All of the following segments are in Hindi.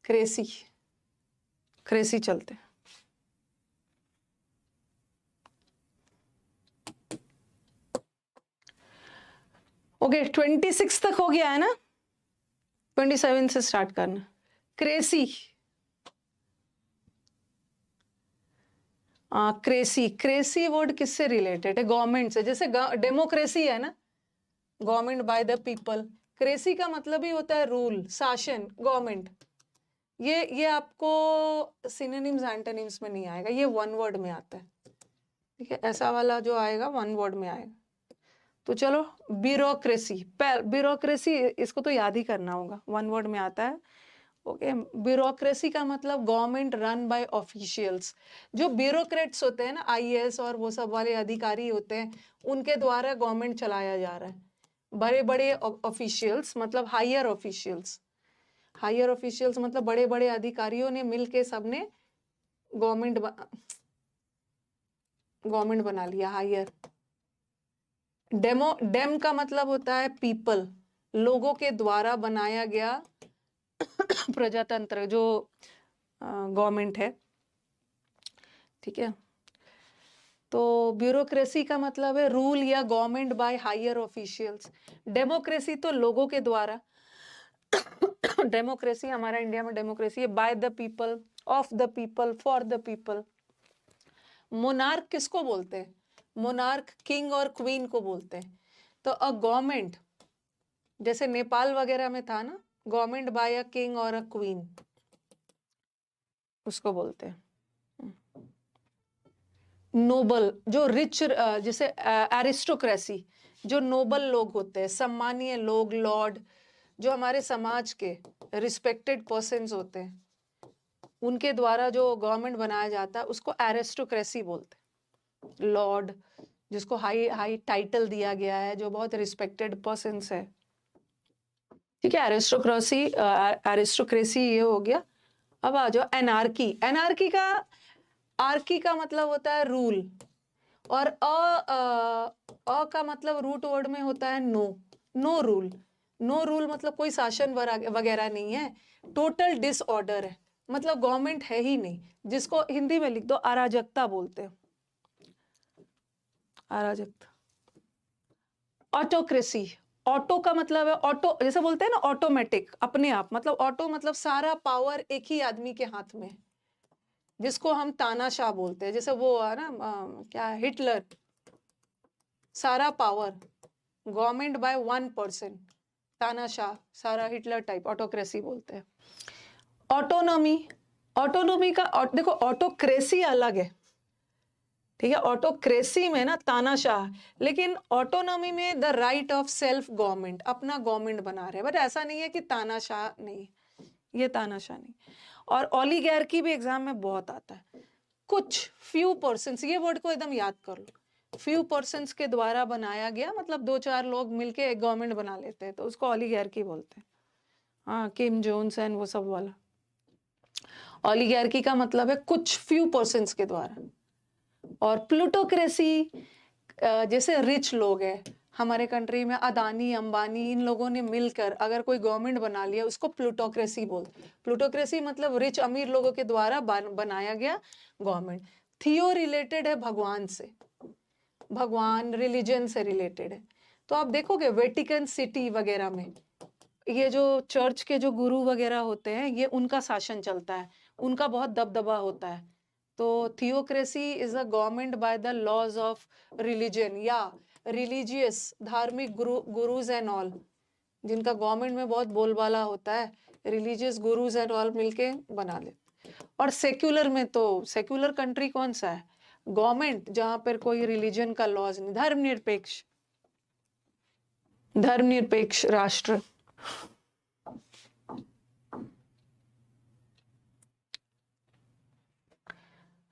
क्रेसी, क्रेसी चलते हैं। ओके 26 तक हो गया है ना, 27 से स्टार्ट करना। क्रेसी, क्रेसी, क्रेसी वर्ड किससे रिलेटेड है? गवर्नमेंट से। जैसे डेमोक्रेसी है ना, government by the people. Cracy का मतलब ही होता है रूल, शासन, गवर्नमेंट। ये आपको सिनोनिम्स एंटोनिम्स में नहीं आएगा, ये वन वर्ड में आता है। ठीक है, ऐसा वाला जो आएगा वन वर्ड में आएगा। तो चलो ब्यूरोक्रेसी, ब्यूरोक्रेसी इसको तो याद ही करना होगा, वन वर्ड में आता है। ओके, ब्यूरोक्रेसी का मतलब गवर्नमेंट रन बाय ऑफिशियल्स। जो ब्यूरोक्रेट्स होते हैं ना, आईएएस और वो सब वाले अधिकारी होते हैं, उनके द्वारा गवर्नमेंट चलाया जा रहा है। बड़े बड़े ऑफिशियल्स मतलब हायर ऑफिशियल्स, हायर ऑफिशियल्स मतलब बड़े बड़े अधिकारियों ने मिलके सबने गवर्नमेंट बना लिया, हायर। डेम का मतलब होता है पीपल, लोगों के द्वारा बनाया गया प्रजातंत्र, जो गवर्नमेंट है। ठीक है, तो ब्यूरोक्रेसी का मतलब है रूल या government by higher officials. Democracy तो लोगों के द्वारा डेमोक्रेसी हमारा इंडिया में डेमोक्रेसी है, by the people, of the people, for the people. Monarch किसको बोलते हैं? मोनार्क किंग और क्वीन को बोलते हैं। तो अ गवर्नमेंट, जैसे नेपाल वगैरह में था ना, गवर्नमेंट बाय अ किंग और अ क्वीन, उसको बोलते हैं। नोबल, जो रिच, जैसे एरिस्टोक्रेसी, जो नोबल लोग होते हैं, सम्मानीय लोग, लॉर्ड, जो हमारे समाज के रिस्पेक्टेड पर्सन्स होते हैं, उनके द्वारा जो गवर्नमेंट बनाया जाता है उसको एरिस्टोक्रेसी बोलते हैं। लॉर्ड, जिसको हाई हाई टाइटल दिया गया है, जो बहुत रिस्पेक्टेड पर्सन्स है। ठीक है, एरिस्टोक्रेसी, एरिस्टोक्रेसी ये हो गया। अब आ जाओ एनार्की। एनार्की का, आर्की का मतलब होता है रूल, और अ का मतलब रूट वर्ड में होता है no, no rule. No rule मतलब कोई शासन वगैरह नहीं है, टोटल डिसऑर्डर है, मतलब गवर्नमेंट है ही नहीं, जिसको हिंदी में लिख दो अराजकता बोलते हैं, अराजकता। ऑटोक्रेसी, ऑटो का मतलब है ऑटो, जैसे बोलते हैं ना ऑटोमेटिक, अपने आप, मतलब ऑटो मतलब सारा पावर एक ही आदमी के हाथ में, जिसको हम तानाशाह बोलते हैं। जैसे वो है ना, क्या हिटलर, सारा power government by one person, तानाशाह, सारा हिटलर टाइप, ऑटोक्रेसी बोलते हैं। ऑटोनॉमी, ऑटोनॉमी का देखो, ऑटोक्रेसी अलग है, ठीक है, ऑटोक्रेसी में ना तानाशाह, लेकिन ऑटोनॉमी में the right of self government, अपना गवर्नमेंट बना रहे हैं, बट ऐसा नहीं है कि तानाशाह नहीं, ये तानाशाह नहीं। और ओलिगार्की भी एग्जाम में बहुत आता है, कुछ फ्यू पर्सन्स, ये वर्ड को एकदम याद कर लो, फ्यू पर्सन्स के द्वारा बनाया गया, मतलब 2-4 लोग मिलके एक गवर्नमेंट बना लेते हैं, तो उसको ओलिगार्की बोलते हैं। हाँ, किम जोन्स एंड वो सब वाला। ओलिगार्की का मतलब है कुछ फ्यू पर्सन्स के द्वारा। और प्लूटोक्रेसी, जैसे रिच लोग हैं हमारे कंट्री में, अदानी, अंबानी, इन लोगों ने मिलकर अगर कोई गवर्नमेंट बना लिया, उसको प्लूटोक्रेसी बोलते। प्लूटोक्रेसी मतलब रिच अमीर लोगों के द्वारा बनाया गया गवर्नमेंट। थियो रिलेटेड है भगवान से, भगवान रिलीजन से रिलेटेड है। तो आप देखोगे वेटिकन सिटी वगैरह में ये जो चर्च के जो गुरु वगैरह होते हैं, ये उनका शासन चलता है, उनका बहुत दबदबा होता है। तो theocracy is a government by the laws of religion, या रिलीजियस, धार्मिक गुरुज एंड ऑल, जिनका गवर्नमेंट में बहुत बोलबाला होता है, रिलीजियस गुरुज एंड ऑल मिलके बना ले। और सेक्युलर में तो, सेक्युलर कंट्री कौन सा है? गवर्नमेंट जहां पर कोई रिलीजन का लॉज नहीं, धर्मनिरपेक्ष, धर्मनिरपेक्ष राष्ट्र।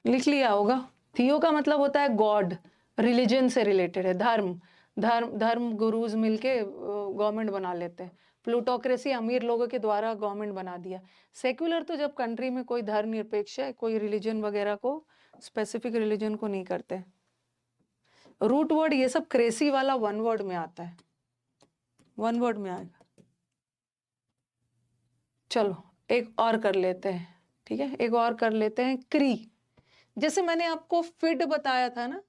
लिख लिया होगा। थियो का मतलब होता है गॉड, रिलीजन से रिलेटेड है, धर्म, धर्म गुरुज मिलके गवर्नमेंट बना लेते हैं। प्लूटोक्रेसी अमीर लोगों के द्वारा गवर्नमेंट बना दिया। सेक्युलर तो जब कंट्री में कोई धर्मनिरपेक्ष है, कोई रिलीजन वगैरह को, स्पेसिफिक रिलीजन को नहीं करते। रूट वर्ड ये सब क्रेसी वाला वन वर्ड में आता है, वन वर्ड में आएगा। चलो एक और कर लेते हैं, ठीक है, एक और कर लेते हैं, क्री। जैसे मैंने आपको फिड बताया था ना,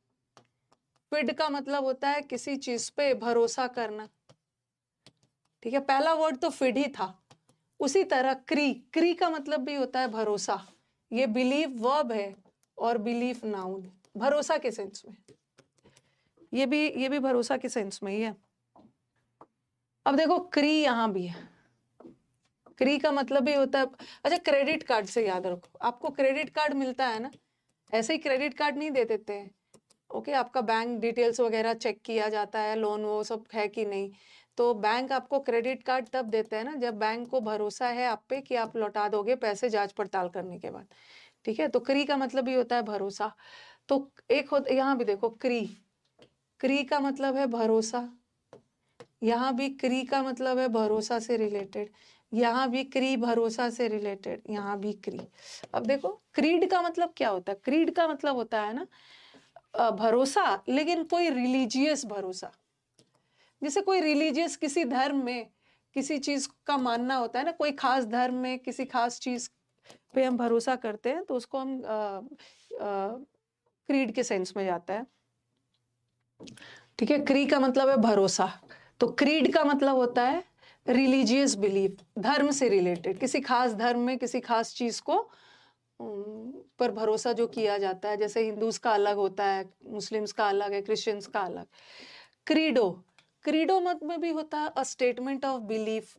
फिड का मतलब होता है किसी चीज पे भरोसा करना, ठीक है, पहला वर्ड तो फिड ही था। उसी तरह क्री, क्री का मतलब भी होता है भरोसा। ये बिलीव वर्ब है और बिलीव नाउन, भरोसा के सेंस में। ये भी भरोसा के सेंस में ही है। अब देखो क्री यहां भी है, क्री का मतलब भी होता है, अच्छा क्रेडिट कार्ड से याद रखो, आपको क्रेडिट कार्ड मिलता है ना, ऐसे ही क्रेडिट कार्ड नहीं दे देते हैं। ओके, आपका बैंक डिटेल्स वगैरह चेक किया जाता है, लोन वो सब है कि नहीं। तो बैंक आपको क्रेडिट कार्ड तब देते हैं ना जब बैंक को भरोसा है आप पे कि आप लौटा दोगे पैसे जांच पड़ताल करने के बाद, ठीक है। तो क्री का मतलब भी होता है भरोसा। तो एक होता, यहाँ भी देखो क्री, क्री का मतलब है भरोसा, यहाँ भी क्री का मतलब है भरोसा से रिलेटेड, यहाँ भी क्री भरोसा से रिलेटेड, यहाँ भी क्री। अब देखो क्रीड का मतलब क्या होता है, क्रीड का मतलब होता है ना भरोसा, लेकिन कोई रिलीजियस भरोसा। जैसे कोई रिलीजियस किसी धर्म में किसी चीज का मानना होता है ना, कोई खास धर्म में किसी खास चीज पे हम भरोसा करते हैं तो उसको हम क्रीड के सेंस में जाता है, ठीक है। क्री का मतलब है भरोसा, तो क्रीड का मतलब होता है रिलीजियस बिलीफ, धर्म से रिलेटेड, किसी खास धर्म में किसी खास चीज को पर भरोसा जो किया जाता है। जैसे हिंदूज का अलग होता है, मुस्लिम्स का अलग है, क्रिश्चियंस का अलग। क्रीडो, क्रीडो मत में भी होता है अ स्टेटमेंट ऑफ बिलीफ,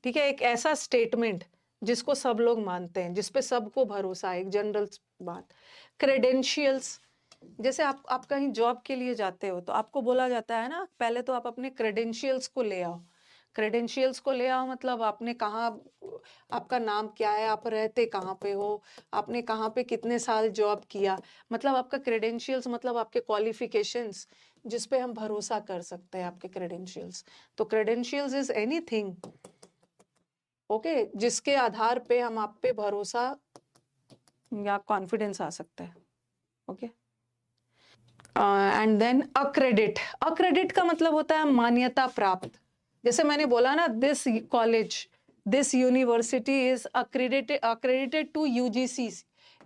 ठीक है, एक ऐसा स्टेटमेंट जिसको सब लोग मानते हैं, जिसपे सबको भरोसा है, एक जनरल बात। क्रेडेंशियल्स, जैसे आप कहीं जॉब के लिए जाते हो तो आपको बोला जाता है ना पहले तो आप अपने क्रेडेंशियल्स को ले आओ। क्रेडेंशियल्स को ले आओ मतलब आपने कहाँ, आपका नाम क्या है, आप रहते कहाँ पे हो, आपने कहाँ पे कितने साल जॉब किया, मतलब आपका क्रेडेंशियल्स मतलब आपके क्वालिफिकेशंस जिस पे हम भरोसा कर सकते हैं, आपके क्रेडेंशियल्स। तो क्रेडेंशियल्स इज एनीथिंग, ओके, जिसके आधार पे हम आप पे भरोसा या कॉन्फिडेंस आ सकता है, ओके। एंड देन अक्रेडिट, अक्रेडिट का मतलब होता है मान्यता प्राप्त। जैसे मैंने बोला ना, this college, this university is accredited to UGC,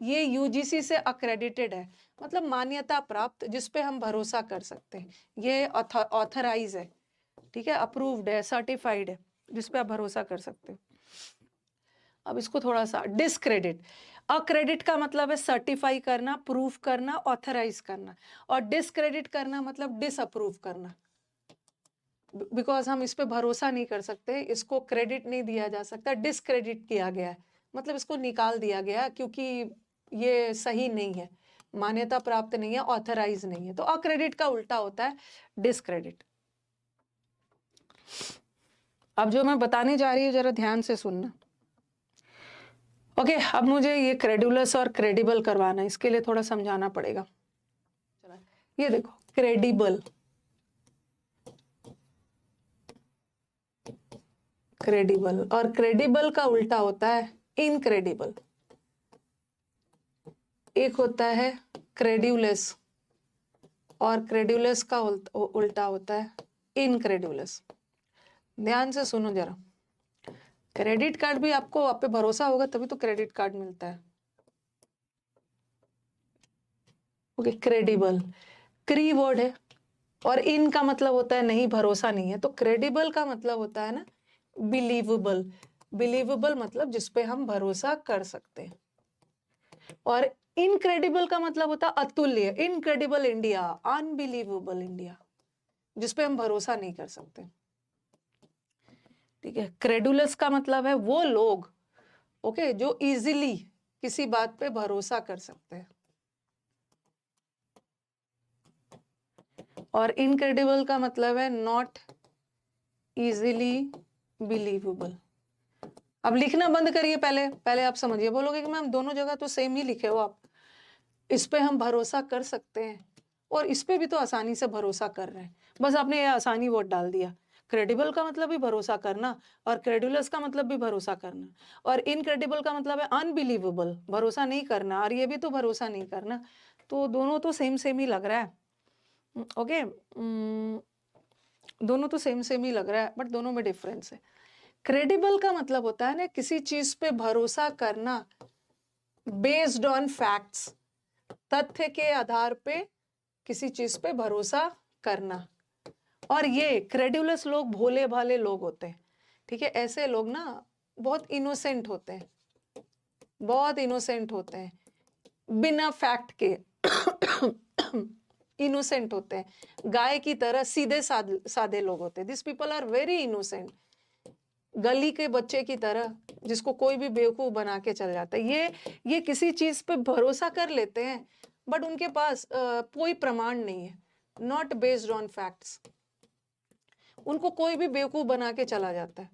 ये यूजीसी से अक्रेडिटेड है, मतलब मान्यता प्राप्त जिस पे हम भरोसा कर सकते हैं, ये ऑथराइज है, ठीक है, अप्रूव्ड है, सर्टिफाइड है, जिस पे आप भरोसा कर सकते हो। अब इसको थोड़ा सा डिसक्रेडिट, अक्रेडिट का मतलब है सर्टिफाई करना, प्रूफ करना, ऑथराइज करना, और डिसक्रेडिट करना मतलब डिसअप्रूव करना, बिकॉज हम इस पे भरोसा नहीं कर सकते, इसको क्रेडिट नहीं दिया जा सकता, डिसक्रेडिट किया गया है, मतलब इसको निकाल दिया गया क्योंकि ये सही नहीं है, मान्यता प्राप्त नहीं है, ऑथराइज नहीं है। तो अक्रेडिट का उल्टा होता है डिसक्रेडिट। अब जो मैं बताने जा रही हूँ जरा ध्यान से सुनना, ओके। अब मुझे ये क्रेडुलस और क्रेडिबल करवाना है, इसके लिए थोड़ा समझाना पड़ेगा। ये देखो क्रेडिबल, क्रेडिबल, और क्रेडिबल का उल्टा होता है इनक्रेडिबल। एक होता है क्रेड्यूलस और क्रेड्यूलस का उल्टा होता है इनक्रेड्यूलस। ध्यान से सुनो जरा, क्रेडिट कार्ड भी आपको आप पे भरोसा होगा तभी तो क्रेडिट कार्ड मिलता है, ओके। क्रेडिबल क्री वर्ड है और इन का मतलब होता है नहीं, भरोसा नहीं है, तो क्रेडिबल का मतलब होता है ना बिलीवेबल, बिलीवेबल मतलब जिसपे हम भरोसा कर सकते हैं। और इनक्रेडिबल का मतलब होता है अतुल्य, इनक्रेडिबल इंडिया, अनबिलीवेबल इंडिया, जिसपे हम भरोसा नहीं कर सकते, ठीक है। क्रेडुलस का मतलब है वो लोग, ओके, जो इजीली किसी बात पे भरोसा कर सकते हैं, और इनक्रेडिबल का मतलब है नॉट इजीली बिलीवेबल। अब लिखना बंद करिए, पहले पहले आप समझिए, बोलोगे कि मैम दोनों जगह तो सेम ही लिखे हो आप, इस पे हम भरोसा कर सकते हैं और इस पे भी तो आसानी से भरोसा कर रहे हैं, बस आपने ये आसानी वर्ड डाल दिया। क्रेडिबल का मतलब भी भरोसा करना और क्रेडुलस का मतलब भी भरोसा करना, और इनक्रेडिबल का मतलब है अनबिलीवेबल, भरोसा नहीं करना, और ये भी तो भरोसा नहीं करना, तो दोनों तो सेम सेम ही लग रहा है, ओके। दोनों तो सेम सेम ही लग रहा है बट दोनों में डिफरेंस है। क्रेडिबल का मतलब होता है ना किसी चीज पे भरोसा करना बेस्ड ऑन फैक्ट्स, तथ्य के आधार पे किसी चीज पे भरोसा करना। और ये क्रेडुलस लोग भोले भाले लोग होते हैं, ठीक है। ऐसे लोग ना बहुत इनोसेंट होते हैं, बहुत इनोसेंट होते हैं, बिना फैक्ट के इनोसेंट होते हैं, गाय की तरह सीधे साधे लोग होते हैं। This people are very innocent, गली के बच्चे की तरह जिसको कोई भी बेवकूफ बना के चल जाता है। ये किसी चीज पे भरोसा कर लेते हैं बट उनके पास कोई प्रमाण नहीं है, नॉट बेस्ड ऑन फैक्ट्स, उनको कोई भी बेवकूफ बना के चला जाता है,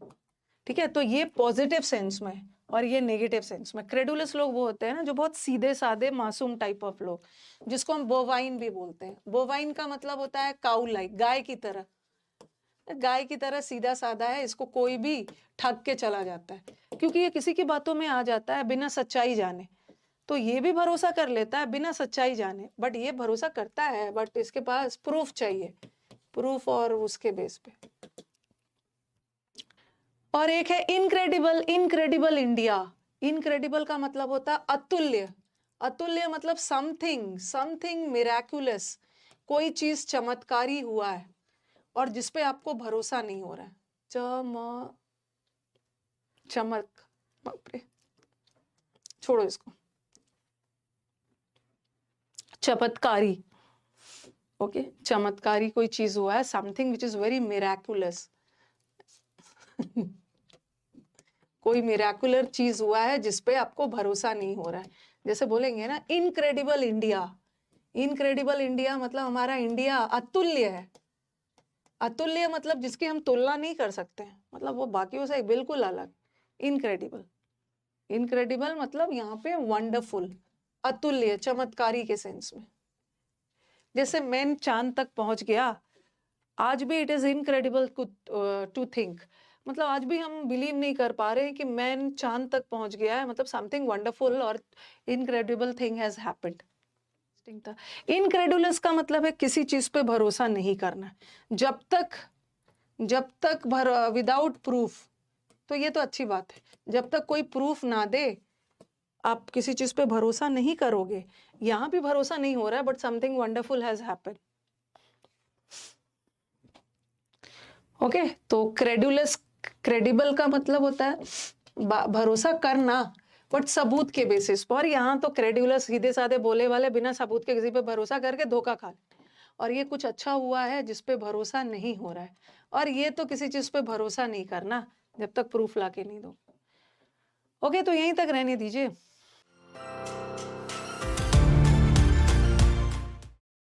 ठीक है। तो ये पॉजिटिव सेंस में और ये नेगेटिव सेंस में। क्रेडुलस लोग वो होते हैं ना जो बहुत सीधे साधे मासूम टाइप ऑफ लोग, जिसको हम बोवाइन भी बोलते हैं। बोवाइन का मतलब होता है काउ लाइक, गाय की तरह, गाय की तरह सीधा साधा है, इसको कोई भी ठग के चला जाता है क्योंकि ये किसी की बातों में आ जाता है बिना सच्चाई जाने। तो ये भी भरोसा कर लेता है बिना सच्चाई जाने, बट ये भरोसा करता है बट इसके पास प्रूफ चाहिए, प्रूफ और उसके बेस पे। और एक है इनक्रेडिबल, इनक्रेडिबल इंडिया। इनक्रेडिबल का मतलब होता है अतुल्य, अतुल्य मतलब समथिंग, समथिंग मिराकुलस, कोई चीज चमत्कारी हुआ है और जिसपे आपको भरोसा नहीं हो रहा है। चमक, बाप रे, छोड़ो इसको, चमत्कारी, ओके, चमत्कारी कोई चीज हुआ है, something which is very miraculous कोई मिराकुलर चीज हुआ है जिसपे आपको भरोसा नहीं हो रहा है। जैसे बोलेंगे ना इनक्रेडिबल इंडिया, इनक्रेडिबल इंडिया मतलब हमारा इंडिया अतुल्य है। अतुल्य मतलब जिसकी हम तुलना नहीं कर सकते, मतलब वो बाकियों से बिल्कुल अलग। इनक्रेडिबल, इनक्रेडिबल मतलब यहाँ पे वंडरफुल, अतुल्य, चमत्कारी के सेंस में। जैसे मैन चांद तक पहुंच गया, आज भी it is incredible to think, मतलब आज भी हम बिलीव नहीं कर पा रहे हैं कि मैन चांद तक पहुंच गया है, मतलब समथिंग वंडरफुल और incredible thing has happened. Incredulous का मतलब है किसी चीज पे भरोसा नहीं करना जब तक विदाउट प्रूफ। तो ये तो अच्छी बात है, जब तक कोई प्रूफ ना दे आप किसी चीज पे भरोसा नहीं करोगे। यहां भी भरोसा नहीं हो रहा है but something wonderful has happened. Okay, तो क्रेडुलस, क्रेडिबल का मतलब होता है भरोसा करना बट सबूत के बेसिस पर। यहाँ तो क्रेडुलस सीधे साधे बोले वाले बिना सबूत के किसी पे भरोसा करके धोखा खा ले, और ये कुछ अच्छा हुआ है जिस पे भरोसा नहीं हो रहा है, और ये तो किसी चीज पे भरोसा नहीं करना जब तक प्रूफ लाके नहीं दो। ओके, तो यहीं तक रहने दीजिए।